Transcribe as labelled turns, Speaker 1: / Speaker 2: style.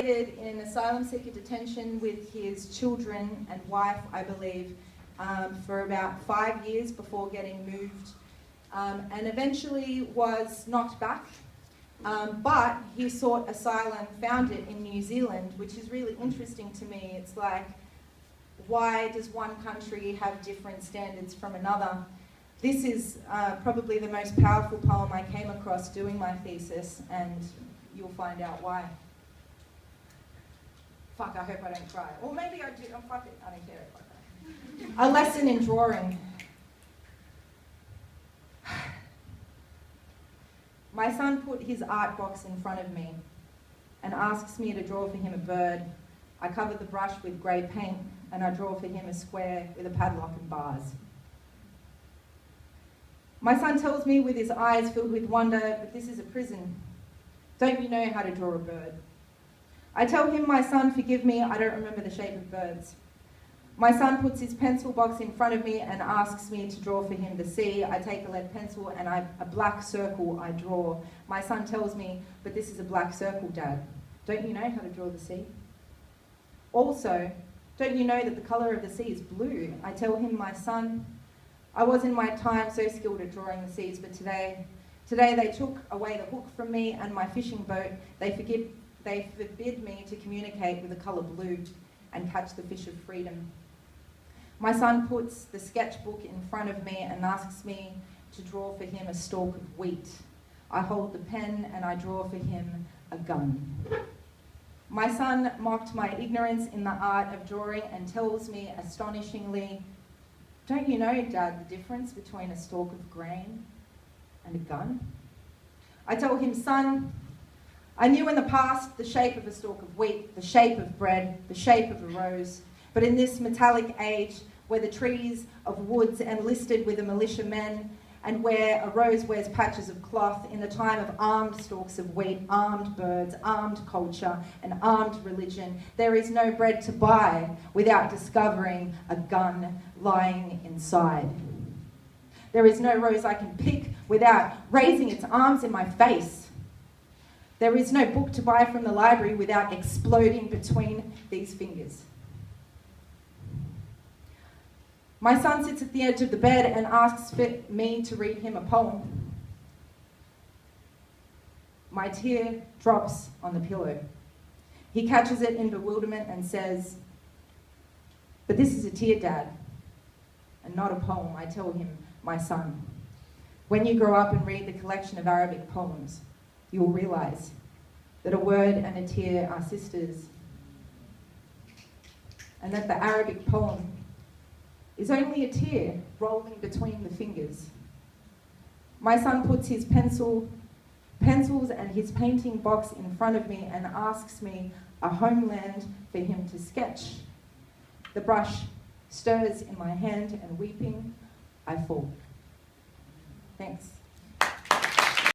Speaker 1: In asylum seeker detention with his children and wife, I believe, for about 5 years before getting moved, and eventually was knocked back. But he sought asylum, found it in New Zealand, which is really interesting to me. It's like, why does one country have different standards from another? This is probably the most powerful poem I came across doing my thesis, and you'll find out why. Fuck, I hope I don't cry. Or maybe I do. Oh, fuck it, I don't care. A lesson in drawing. My son put his art box in front of me and asks me to draw for him a bird. I cover the brush with grey paint and I draw for him a square with a padlock and bars. My son tells me with his eyes filled with wonder that this is a prison. Don't you know how to draw a bird? I tell him, my son, forgive me, I don't remember the shape of birds. My son puts his pencil box in front of me and asks me to draw for him the sea. I take a lead pencil and a black circle I draw. My son tells me, but this is a black circle, Dad. Don't you know how to draw the sea? Also, don't you know that the colour of the sea is blue? I tell him, my son, I was in my time so skilled at drawing the seas, but today they took away the hook from me and my fishing boat. They forbid me to communicate with the colour blue and catch the fish of freedom. My son puts the sketchbook in front of me and asks me to draw for him a stalk of wheat. I hold the pen and I draw for him a gun. My son mocked my ignorance in the art of drawing and tells me astonishingly, don't you know, Dad, the difference between a stalk of grain and a gun? I tell him, son, I knew in the past the shape of a stalk of wheat, the shape of bread, the shape of a rose. But in this metallic age, where the trees of woods enlisted with the militia men, and where a rose wears patches of cloth, in the time of armed stalks of wheat, armed birds, armed culture, and armed religion, there is no bread to buy without discovering a gun lying inside. There is no rose I can pick without raising its arms in my face. There is no book to buy from the library without exploding between these fingers. My son sits at the edge of the bed and asks me to read him a poem. My tear drops on the pillow. He catches it in bewilderment and says, but this is a tear, Dad, and not a poem. I tell him, my son, when you grow up and read the collection of Arabic poems, you will realise that a word and a tear are sisters, and that the Arabic poem is only a tear rolling between the fingers. My son puts his pencils and his painting box in front of me and asks me a homeland for him to sketch. The brush stirs in my hand and weeping, I fall. Thanks.